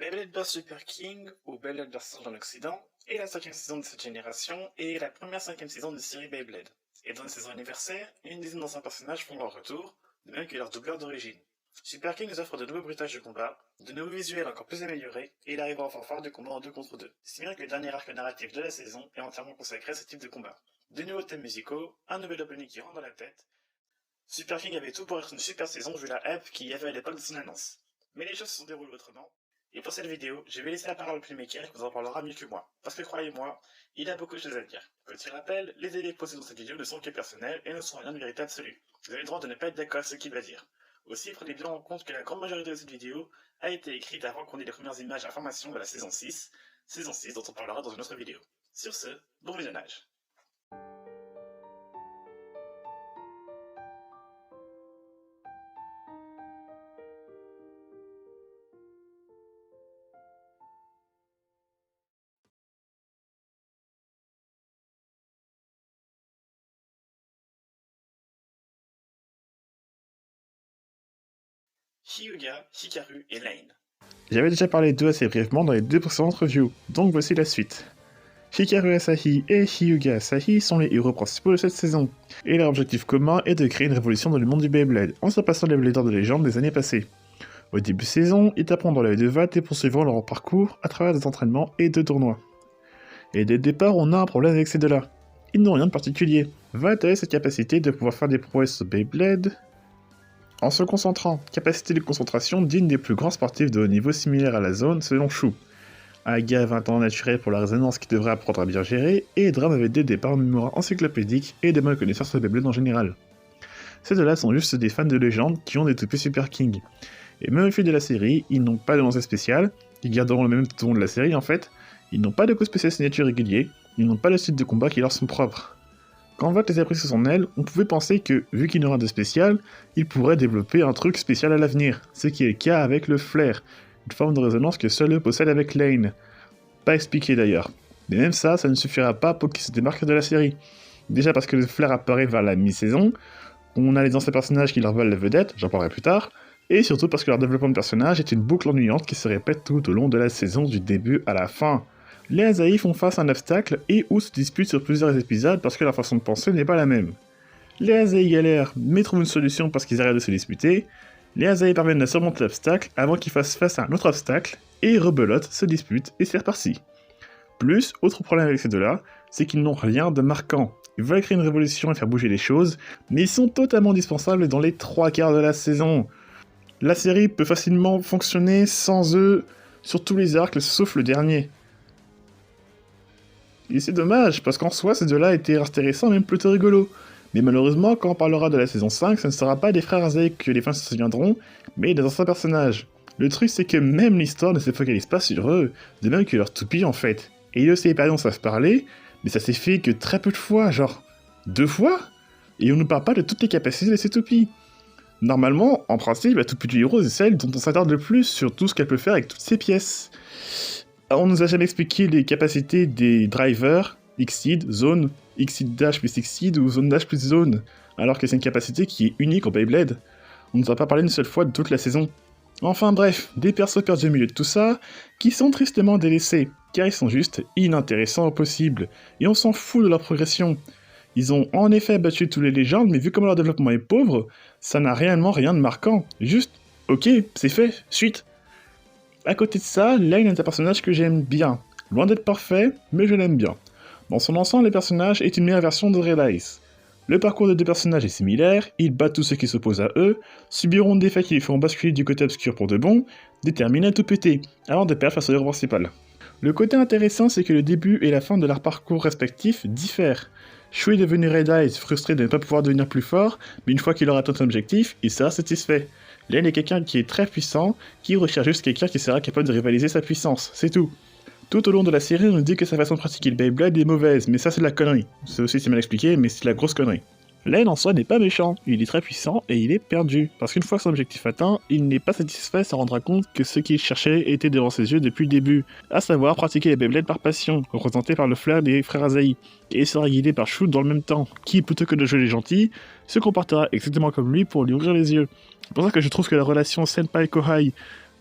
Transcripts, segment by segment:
Beyblade Burst Super King, ou Beyblade Burst en Occident, est la 5e saison de cette génération et la première 5e saison de série Beyblade. Et dans la saison anniversaire, une dizaine d'anciens personnages font leur retour, de même que leur doubleur d'origine. Super King nous offre de nouveaux bruitages de combat, de nouveaux visuels encore plus améliorés, et il arrive en fanfare de combat en 2 contre 2. Si bien que le dernier arc narratif de la saison est entièrement consacré à ce type de combat. De nouveaux thèmes musicaux, un nouvel opening qui rentre dans la tête. Super King avait tout pour être une super saison vu la hype qu'il y avait à l'époque de son annonce. Mais les choses se sont déroulées autrement. Et pour cette vidéo, je vais laisser la parole au Playmaker qui vous en parlera mieux que moi. Parce que croyez-moi, il a beaucoup de choses à dire. Petit rappel, les idées posées dans cette vidéo ne sont que personnelles et ne sont rien de vérité absolue. Vous avez le droit de ne pas être d'accord avec ce qu'il va dire. Aussi, prenez bien en compte que la grande majorité de cette vidéo a été écrite avant qu'on ait les premières images d'information de la saison 6 dont on parlera dans une autre vidéo. Sur ce, bon visionnage. Hyuga, Hikaru et Lane. J'avais déjà parlé d'eux assez brièvement dans les 2 précédentes reviews, donc voici la suite. Hikaru Asahi et Hyuga Asahi sont les héros principaux de cette saison, et leur objectif commun est de créer une révolution dans le monde du Beyblade, en surpassant les Bladers de légende des années passées. Au début de saison, ils taperont dans la vie de Vat et poursuivront leur parcours à travers des entraînements et 2 tournois. Et dès le départ, on a un problème avec ces deux-là. Ils n'ont rien de particulier. Vat a cette capacité de pouvoir faire des prouesses au Beyblade en se concentrant, capacité de concentration digne des plus grands sportifs de haut niveau similaires à la zone selon Shu. Aga avait un talent naturel pour la résonance qui devrait apprendre à bien gérer, et Drum avait des départs en mémoire encyclopédique et des bonnes connaissances de Beyblade en général. Ces deux-là sont juste des fans de légende qui ont des toupies Super King. Et même au fil de la série, ils n'ont pas de lancers spécial, ils garderont le même tout au long de la série en fait, ils n'ont pas de coup spécial signature régulier, ils n'ont pas de style de combat qui leur sont propres. Quand Vat les a pris sous son aile, on pouvait penser que, vu qu'il n'aura de spécial, il pourrait développer un truc spécial à l'avenir, ce qui est le cas avec le Flair, une forme de résonance que seul eux possèdent avec Lane. Pas expliqué d'ailleurs. Mais même ça ne suffira pas pour qu'il se démarque de la série. Déjà parce que le Flair apparaît vers la mi-saison, on a les anciens personnages qui leur veulent la vedette, j'en parlerai plus tard, et surtout parce que leur développement de personnage est une boucle ennuyante qui se répète tout au long de la saison du début à la fin. Les Asahi font face à un obstacle et ou se disputent sur plusieurs épisodes parce que leur façon de penser n'est pas la même. Les Asahi galèrent mais trouvent une solution parce qu'ils arrêtent de se disputer. Les Asahi parviennent à surmonter l'obstacle avant qu'ils fassent face à un autre obstacle et rebelotent, se disputent et c'est reparti. Plus, autre problème avec ces deux-là, c'est qu'ils n'ont rien de marquant. Ils veulent créer une révolution et faire bouger les choses, mais ils sont totalement indispensables dans les 3/4 de la saison. La série peut facilement fonctionner sans eux sur tous les arcs sauf le dernier. Et c'est dommage, parce qu'en soi, ces deux-là étaient intéressants, même plutôt rigolos. Mais malheureusement, quand on parlera de la saison 5, ce ne sera pas des frères Asahi que les fans se souviendront, mais des anciens personnages. Le truc, c'est que même l'histoire ne se focalise pas sur eux, de même que leur toupie en fait. Et eux, ces parions savent parler, mais ça s'est fait que très peu de fois, genre 2 fois. Et on ne parle pas de toutes les capacités de ces toupies. Normalement, en principe, la toupie du héros, c'est celle dont on s'attarde le plus sur tout ce qu'elle peut faire avec toutes ses pièces. On nous a jamais expliqué les capacités des drivers, Exceed, Zone, Exceed Dash plus Exceed ou Zone Dash plus Zone, alors que c'est une capacité qui est unique en Beyblade. On ne nous a pas parlé une seule fois de toute la saison. Enfin bref, des persos perdus au milieu de tout ça, qui sont tristement délaissés, car ils sont juste inintéressants au possible, et on s'en fout de leur progression. Ils ont en effet battu tous les légendes, mais vu comment leur développement est pauvre, ça n'a réellement rien de marquant. Juste, ok, c'est fait, suite. À côté de ça, Lane est un personnage que j'aime bien. Loin d'être parfait, mais je l'aime bien. Dans son ensemble, le personnage est une meilleure version de Red Ice. Le parcours des deux personnages est similaire, ils battent tous ceux qui s'opposent à eux, subiront des défaites qui les feront basculer du côté obscur pour de bon, déterminés à tout péter, avant de perdre face au héros principal. Le côté intéressant, c'est que le début et la fin de leur parcours respectifs diffèrent. Shu est devenu Red Eyes, frustré de ne pas pouvoir devenir plus fort, mais une fois qu'il aura atteint son objectif, il sera satisfait. Lane est quelqu'un qui est très puissant, qui recherche juste quelqu'un qui sera capable de rivaliser sa puissance, c'est tout. Tout au long de la série, on nous dit que sa façon de pratiquer le Beyblade est mauvaise, mais ça c'est de la connerie. C'est aussi c'est mal expliqué, mais c'est de la grosse connerie. Lane en soi n'est pas méchant, il est très puissant et il est perdu, parce qu'une fois son objectif atteint, il n'est pas satisfait et se rendra compte que ce qu'il cherchait était devant ses yeux depuis le début, à savoir pratiquer les Beyblades par passion, représenté par le flair des frères Asahi, et sera guidé par Shu dans le même temps, qui, plutôt que de jouer les gentils, se comportera exactement comme lui pour lui ouvrir les yeux. C'est pour ça que je trouve que la relation Senpai-Kohai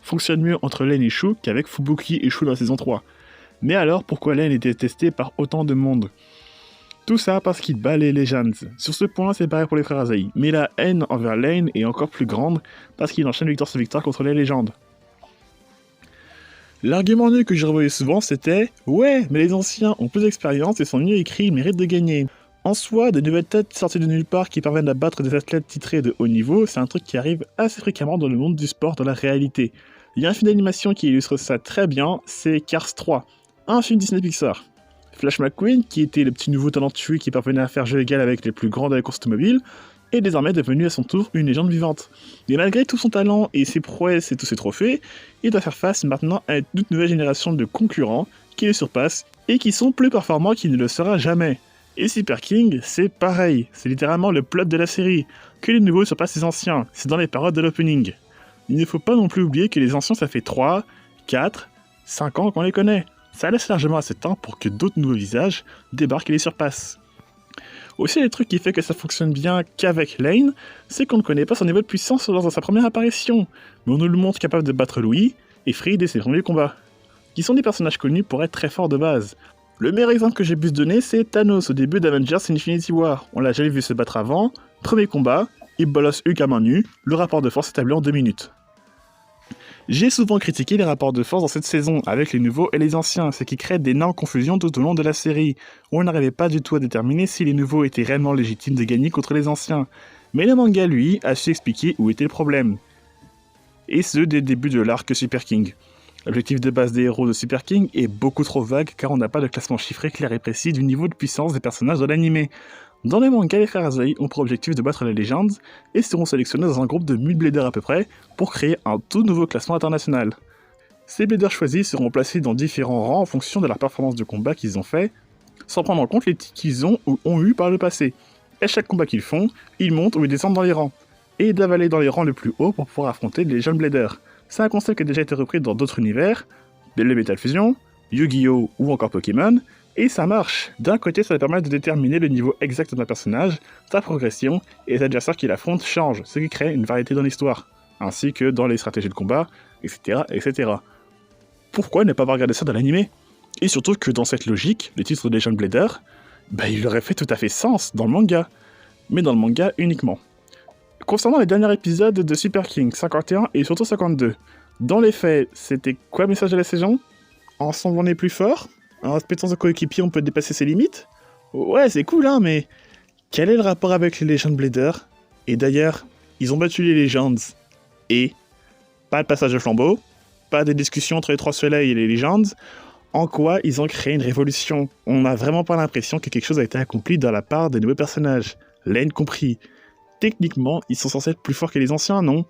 fonctionne mieux entre Lane et Shu qu'avec Fubuki et Shu dans la saison 3. Mais alors, pourquoi Lane est détesté par autant de monde? Tout ça parce qu'il bat les Legends. Sur ce point, c'est pareil pour les frères Asahi. Mais la haine envers Lane est encore plus grande parce qu'il enchaîne victoire sur victoire contre les légendes. L'argument nul que je revoyais souvent, c'était « Ouais, mais les anciens ont plus d'expérience et sont mieux écrits, ils méritent de gagner ». En soi, de nouvelles têtes sorties de nulle part qui parviennent à battre des athlètes titrés de haut niveau, c'est un truc qui arrive assez fréquemment dans le monde du sport, dans la réalité. Il y a un film d'animation qui illustre ça très bien, c'est Cars 3, un film Disney Pixar. Flash McQueen, qui était le petit nouveau talentueux qui parvenait à faire jeu égal avec les plus grands de la course automobile, est désormais devenu à son tour une légende vivante. Mais malgré tout son talent et ses prouesses et tous ses trophées, il doit faire face maintenant à une toute nouvelle génération de concurrents qui le surpassent et qui sont plus performants qu'il ne le sera jamais. Et Super King, c'est pareil, c'est littéralement le plot de la série, que les nouveaux surpassent les anciens, c'est dans les paroles de l'opening. Il ne faut pas non plus oublier que les anciens ça fait 3, 4, 5 ans qu'on les connaît. Ça laisse largement assez de temps pour que d'autres nouveaux visages débarquent et les surpassent. Aussi, le truc qui fait que ça fonctionne bien qu'avec Lane, c'est qu'on ne connaît pas son niveau de puissance lors de sa première apparition, mais on nous le montre capable de battre Louis et Free dès ses premiers combats, qui sont des personnages connus pour être très forts de base. Le meilleur exemple que j'ai pu se donner, c'est Thanos au début d'Avengers Infinity War. On l'a jamais vu se battre avant, premier combat, il bolosse Hulk à main nue, le rapport de force est établi en 2 minutes. J'ai souvent critiqué les rapports de force dans cette saison, avec les nouveaux et les anciens, ce qui crée d'énormes confusions tout au long de la série, où on n'arrivait pas du tout à déterminer si les nouveaux étaient réellement légitimes de gagner contre les anciens. Mais le manga, lui, a su expliquer où était le problème. Et ce, dès le début de l'arc Super King. L'objectif de base des héros de Super King est beaucoup trop vague car on n'a pas de classement chiffré clair et précis du niveau de puissance des personnages de l'anime. Dans les mangas, les frères Asahi ont pour objectif de battre les légendes et seront sélectionnés dans un groupe de 1000 bladers à peu près pour créer un tout nouveau classement international. Ces bladers choisis seront placés dans différents rangs en fonction de leur performance de combat qu'ils ont fait, sans prendre en compte les titres qu'ils ont ou ont eu par le passé. Et chaque combat qu'ils font, ils montent ou ils descendent dans les rangs, et ils doivent aller dans les rangs les plus hauts pour pouvoir affronter les jeunes bladers. C'est un concept qui a déjà été repris dans d'autres univers, le Metal Fusion, Yu-Gi-Oh! Ou encore Pokémon, et ça marche. D'un côté, ça permet de déterminer le niveau exact d'un personnage, sa progression, et les adversaires qui l'affrontent changent, ce qui crée une variété dans l'histoire, ainsi que dans les stratégies de combat, etc. etc. Pourquoi ne pas avoir regardé ça dans l'anime? Et surtout que dans cette logique, le titre des jeunes bladers, il aurait fait tout à fait sens dans le manga, mais dans le manga uniquement. Concernant les derniers épisodes de Super King, 51 et surtout 52, dans les faits, c'était quoi le message de la saison? Ensemble on est plus fort? En respectant son coéquipier, on peut dépasser ses limites? Ouais, c'est cool, hein, mais quel est le rapport avec les Legend Bladers? Et d'ailleurs, ils ont battu les Legends. Et pas de passage de flambeau, pas de discussion entre les Trois Soleils et les Legends. En quoi ils ont créé une révolution? On n'a vraiment pas l'impression que quelque chose a été accompli de la part des nouveaux personnages, Lane compris. Techniquement, ils sont censés être plus forts que les anciens, non?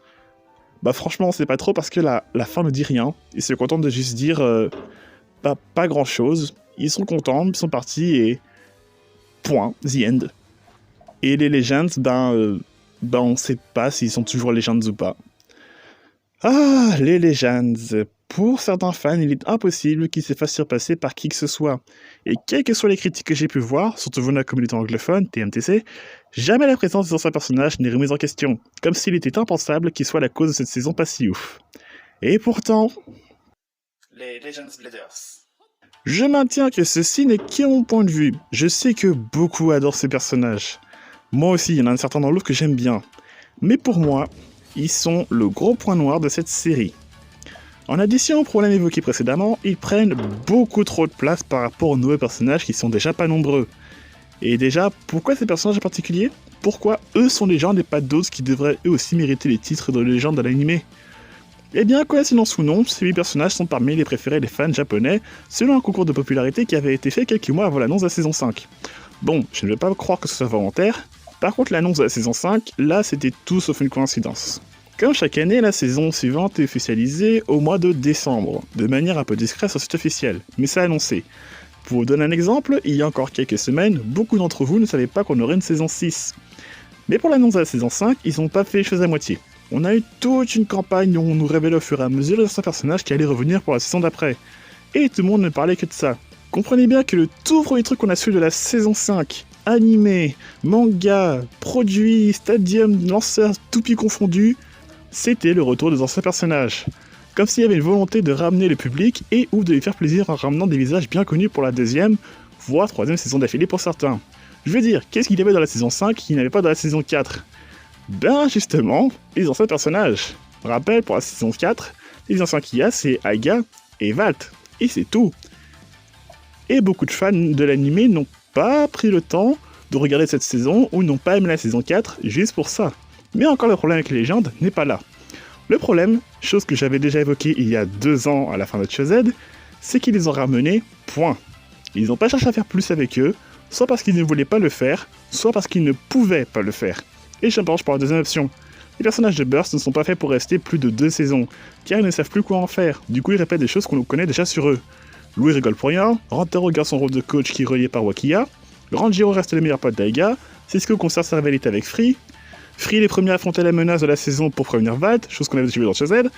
Franchement, on sait pas trop parce que la fin ne dit rien. Ils se contentent de juste dire... pas grand chose, ils sont contents, ils sont partis et... Point, the end. Et les Legends, on sait pas s'ils sont toujours Legends ou pas. Ah, les Legends. Pour certains fans, il est impossible qu'ils se fassent surpasser par qui que ce soit. Et quelles que soient les critiques que j'ai pu voir, surtout venant de la communauté anglophone, TMTC, jamais la présence de certains personnages n'est remise en question, comme s'il était impensable qu'il soit la cause de cette saison pas si ouf. Et pourtant... Les Legends Bladers. Je maintiens que ceci n'est que mon point de vue. Je sais que beaucoup adorent ces personnages. Moi aussi, il y en a un certain dans l'autre que j'aime bien. Mais pour moi, ils sont le gros point noir de cette série. En addition aux problèmes évoqués précédemment, ils prennent beaucoup trop de place par rapport aux nouveaux personnages qui sont déjà pas nombreux. Et déjà, pourquoi ces personnages en particulier? Pourquoi eux sont légendes et pas d'autres qui devraient eux aussi mériter les titres de légende de l'anime? Eh bien, coïncidence ou non, ces 8 personnages sont parmi les préférés des fans japonais, selon un concours de popularité qui avait été fait quelques mois avant l'annonce de la saison 5. Bon, je ne vais pas croire que ce soit volontaire, par contre l'annonce de la saison 5, là c'était tout sauf une coïncidence. Comme chaque année, la saison suivante est officialisée au mois de décembre, de manière un peu discrète sur le site officiel, mais c'est annoncé. Pour vous donner un exemple, il y a encore quelques semaines, beaucoup d'entre vous ne savaient pas qu'on aurait une saison 6. Mais pour l'annonce de la saison 5, ils n'ont pas fait les choses à moitié. On a eu toute une campagne où on nous révélait au fur et à mesure les anciens personnages qui allaient revenir pour la saison d'après. Et tout le monde ne parlait que de ça. Comprenez bien que le tout premier truc qu'on a su de la saison 5, animé, manga, produit, stadium, lanceur, toupie confondu, c'était le retour des anciens personnages. Comme s'il y avait une volonté de ramener le public et ou de lui faire plaisir en ramenant des visages bien connus pour la deuxième, voire troisième saison d'affilée pour certains. Je veux dire, qu'est-ce qu'il y avait dans la saison 5 qu'il n'y avait pas dans la saison 4 ? Ben justement, les anciens personnages. Rappel, pour la saison 4, les anciens qu'il y a, c'est Aiga et Valt, et c'est tout. Et beaucoup de fans de l'anime n'ont pas pris le temps de regarder cette saison ou n'ont pas aimé la saison 4 juste pour ça. Mais encore le problème avec les légendes n'est pas là. Le problème, chose que j'avais déjà évoquée il y a 2 ans à la fin de Z, c'est qu'ils les ont ramenés, point. Ils n'ont pas cherché à faire plus avec eux, soit parce qu'ils ne voulaient pas le faire, soit parce qu'ils ne pouvaient pas le faire. Et je penche par la deuxième option. Les personnages de Burst ne sont pas faits pour rester plus de 2 saisons, car ils ne savent plus quoi en faire, du coup ils répètent des choses qu'on connaît déjà sur eux. Louis rigole pour rien, Rantaro garde son rôle de coach qui est relié par Wakiya, Ranjiro reste le meilleur pote d'Aiga, Cisco conserve sa rivalité avec Free, Free est les premiers à affronter la menace de la saison pour prévenir Valt, chose qu'on avait déjà vu dans Z.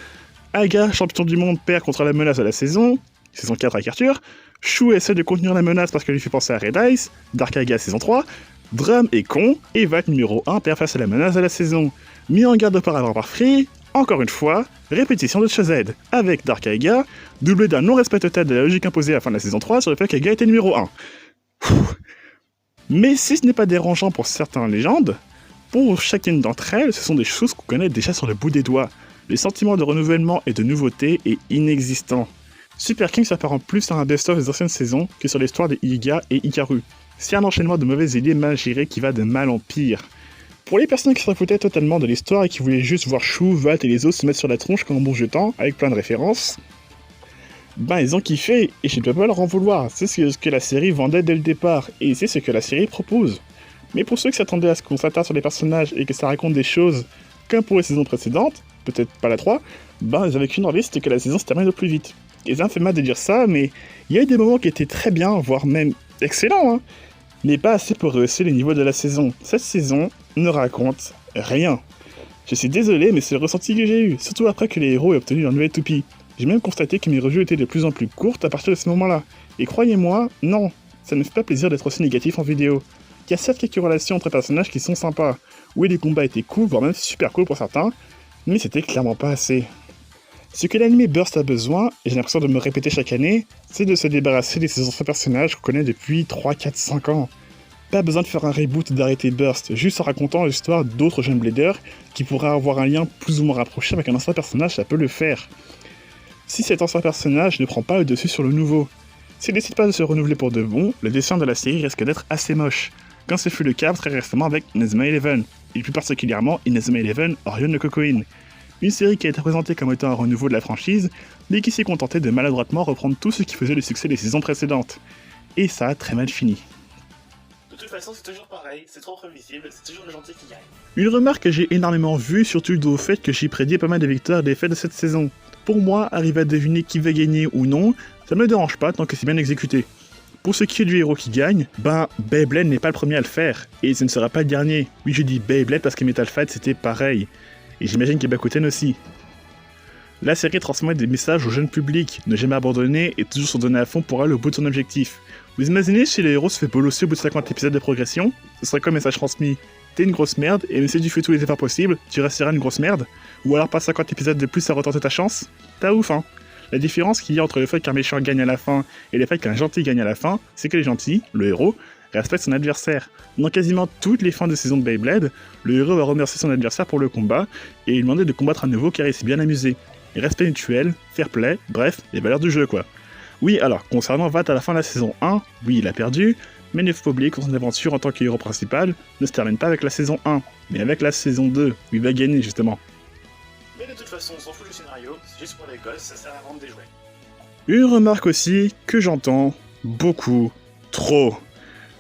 Aiga, champion du monde, perd contre la menace de la saison 4 avec Arthur. Shu essaie de contenir la menace parce qu'elle lui fait penser à Red Ice, Dark Aiga saison 3. Drum est con, et Valt numéro 1 perd face à la menace de la saison. Mis en garde auparavant par Free, encore une fois, répétition de Z, avec Dark Aiga, doublé d'un non-respect total de la logique imposée à la fin de la saison 3 sur le fait qu'Aiga était numéro 1. Mais si ce n'est pas dérangeant pour certaines légendes, pour chacune d'entre elles, ce sont des choses qu'on connaît déjà sur le bout des doigts. Le sentiment de renouvellement et de nouveauté est inexistant. Super King s'apparente plus à un best-of des anciennes saisons que sur l'histoire des Iga et Hikaru. C'est un enchaînement de mauvaises idées mal gérées qui va de mal en pire. Pour les personnes qui se foutaient totalement de l'histoire et qui voulaient juste voir Shu, Valt et les autres se mettre sur la tronche comme un bon jetant, avec plein de références, ben ils ont kiffé, et je ne peux pas leur en vouloir. C'est ce que la série vendait dès le départ, et c'est ce que la série propose. Mais pour ceux qui s'attendaient à ce qu'on s'attarde sur les personnages et que ça raconte des choses comme pour les saisons précédentes, peut-être pas la 3, ben ils avaient qu'une envie, c'était que la saison se termine au plus vite. Et ça me fait mal de dire ça, mais il y a eu des moments qui étaient très bien, voire même excellents, hein, mais pas assez pour rehausser les niveaux de la saison. Cette saison ne raconte rien. Je suis désolé, mais c'est le ressenti que j'ai eu, surtout après que les héros aient obtenu leur nouvelle toupie. J'ai même constaté que mes reviews étaient de plus en plus courtes à partir de ce moment-là. Et croyez-moi, non, ça ne me fait pas plaisir d'être aussi négatif en vidéo. Il y a certes quelques relations entre personnages qui sont sympas, où les combats étaient cool, voire même super cool pour certains, mais c'était clairement pas assez. Ce que l'anime Burst a besoin, et j'ai l'impression de me répéter chaque année, c'est de se débarrasser de ces anciens personnages qu'on connaît depuis 3, 4, 5 ans. Pas besoin de faire un reboot d'arrêter Burst, juste en racontant l'histoire d'autres jeunes bladers qui pourraient avoir un lien plus ou moins rapproché avec un ancien personnage, ça peut le faire. Si cet ancien personnage ne prend pas le dessus sur le nouveau. S'il décide pas de se renouveler pour de bon, le dessin de la série risque d'être assez moche, quand ce fut le cas très récemment avec Inazuma Eleven, et plus particulièrement Inazuma Eleven Orion no Kokoin. Une série qui a été présentée comme étant un renouveau de la franchise, mais qui s'est contentée de maladroitement reprendre tout ce qui faisait le succès des saisons précédentes. Et ça a très mal fini. De toute façon, c'est toujours pareil, c'est trop prévisible, c'est toujours le gentil qui gagne. Une remarque que j'ai énormément vue, surtout due au fait que j'y prédis pas mal de victoires et des défaites de cette saison. Pour moi, arriver à deviner qui va gagner ou non, ça ne me dérange pas tant que c'est bien exécuté. Pour ce qui est du héros qui gagne, ben Beyblade n'est pas le premier à le faire, et ce ne sera pas le dernier. Oui, je dis Beyblade parce que Metal Fight c'était pareil, et j'imagine que Bakuten aussi. La série transmet des messages au jeune public, ne jamais abandonner et toujours se donner à fond pour aller au bout de son objectif. Vous imaginez si le héros se fait bolosser au bout de 50 épisodes de progression? Ce serait comme message transmis: t'es une grosse merde, et même si tu fais tous les efforts possibles, tu resteras une grosse merde? Ou alors pas 50 épisodes de plus à retenter ta chance? T'as ouf, hein? La différence qu'il y a entre le fait qu'un méchant gagne à la fin et le fait qu'un gentil gagne à la fin, c'est que les gentils, le héros, respecte son adversaire. Dans quasiment toutes les fins de saison de Beyblade, le héros va remercier son adversaire pour le combat et lui demander de combattre à nouveau car il s'est bien amusé. Et respect mutuel, fair play, bref, les valeurs du jeu quoi. Oui, alors, concernant Valt à la fin de la saison 1, oui, il a perdu, mais il ne faut pas oublier que son aventure en tant que héros principal ne se termine pas avec la saison 1, mais avec la saison 2, où il va gagner justement. Mais de toute façon, on s'en fout du scénario, c'est juste pour les gosses, ça sert à vendre des jouets. Une remarque aussi que j'entends beaucoup trop.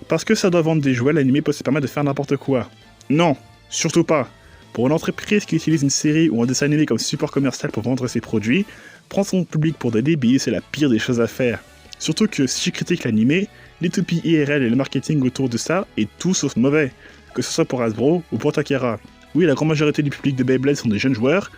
Parce que ça doit vendre des jouets, l'anime peut se permettre de faire n'importe quoi. Non, surtout pas. Pour une entreprise qui utilise une série ou un dessin animé comme support commercial pour vendre ses produits, prendre son public pour des débiles, c'est la pire des choses à faire. Surtout que si je critique l'anime, les toupies IRL et le marketing autour de ça est tout sauf mauvais. Que ce soit pour Hasbro ou pour Takara. Oui, la grande majorité du public de Beyblade sont des jeunes joueurs,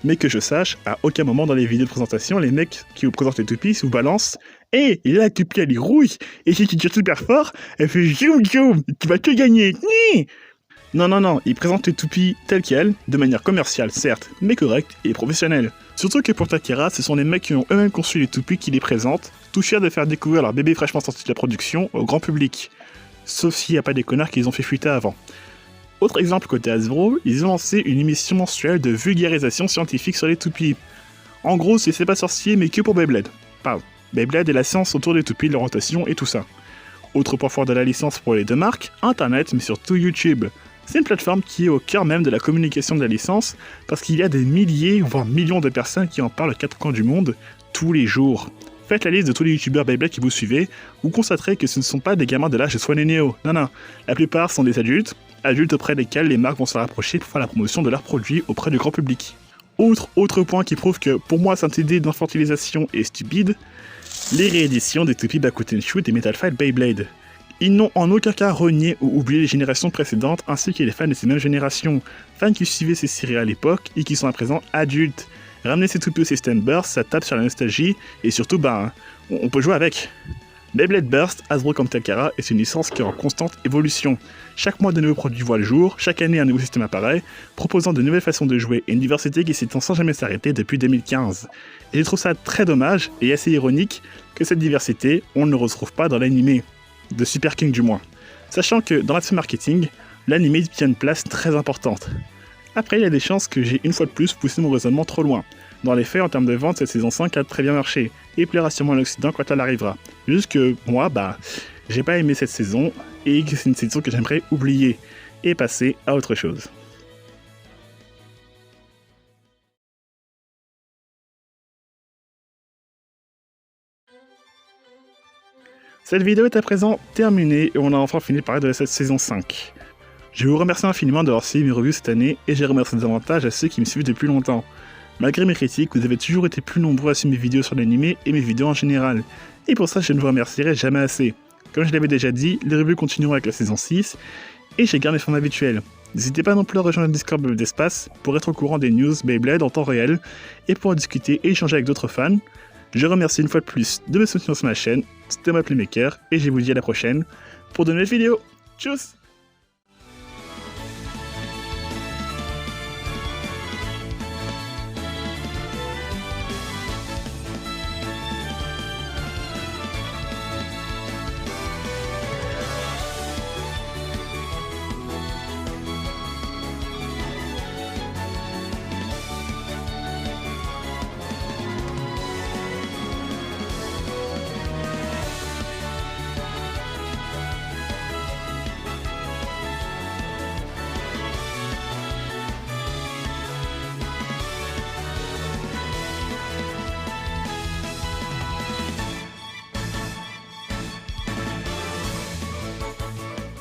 mais que je sache, à aucun moment dans les vidéos de présentation, les mecs qui vous présentent les toupies vous balancent « Hé, hey, la toupie elle est rouille, et si tu tires super fort, elle fait zoom zoom, tu vas tout gagner, ni !» Non, ils présentent les toupies telles quelles, de manière commerciale certes, mais correcte et professionnelle. Surtout que pour Takara, ce sont les mecs qui ont eux-mêmes conçu les toupies qui les présentent, tout fiers de faire découvrir leur bébé fraîchement sorti de la production au grand public. Sauf s'il n'y a pas des connards qui les ont fait fuiter avant. Autre exemple côté Hasbro, ils ont lancé une émission mensuelle de vulgarisation scientifique sur les toupies. En gros, c'est pas sorcier mais que pour Beyblade. Pardon, Beyblade et la science autour des toupies, leur rotation et tout ça. Autre point fort de la licence pour les deux marques, Internet mais surtout YouTube. C'est une plateforme qui est au cœur même de la communication de la licence, parce qu'il y a des milliers, voire millions de personnes qui en parlent aux quatre coins du monde, tous les jours. Faites la liste de tous les youtubeurs Beyblade qui vous suivez, vous constaterez que ce ne sont pas des gamins de l'âge de Swan et Neo, non, la plupart sont des adultes auprès desquels les marques vont se rapprocher pour faire la promotion de leurs produits auprès du grand public. Autre point qui prouve que, pour moi, cette idée d'infantilisation est stupide, les rééditions des toupies Bakuten Shoot et Metal Fight Beyblade. Ils n'ont en aucun cas renié ou oublié les générations précédentes ainsi que les fans de ces mêmes générations, fans qui suivaient ces séries à l'époque et qui sont à présent adultes. Ramener ces toupies au système Burst, ça tape sur la nostalgie et surtout, on peut jouer avec. Beyblade Burst, Hasbro comme Takara, est une licence qui est en constante évolution. Chaque mois de nouveaux produits voient le jour, chaque année un nouveau système apparaît, proposant de nouvelles façons de jouer et une diversité qui s'étend sans jamais s'arrêter depuis 2015. Et je trouve ça très dommage et assez ironique que cette diversité, on ne le retrouve pas dans l'anime. De Super King du moins. Sachant que dans l'aspect marketing, l'anime tient une place très importante. Après, il y a des chances que j'ai une fois de plus poussé mon raisonnement trop loin. Dans les faits, en termes de vente, cette saison 5 a très bien marché, et plaira sûrement à l'Occident quand elle arrivera. Juste que moi, j'ai pas aimé cette saison, et que c'est une saison que j'aimerais oublier, et passer à autre chose. Cette vidéo est à présent terminée et on a enfin fini de parler de cette saison 5. Je vous remercie infiniment d'avoir suivi mes reviews cette année et j'ai remercié davantage à ceux qui me suivent depuis longtemps. Malgré mes critiques, vous avez toujours été plus nombreux à suivre mes vidéos sur l'anime et mes vidéos en général. Et pour ça, je ne vous remercierai jamais assez. Comme je l'avais déjà dit, les reviews continueront avec la saison 6 et j'ai gardé mes formes habituels. N'hésitez pas non plus à rejoindre le Discord d'Espace pour être au courant des news Beyblade en temps réel et pour discuter et échanger avec d'autres fans. Je remercie une fois de plus de me soutenir sur ma chaîne, c'était moi Playmaker, et je vous dis à la prochaine pour de nouvelles vidéos. Tchuss!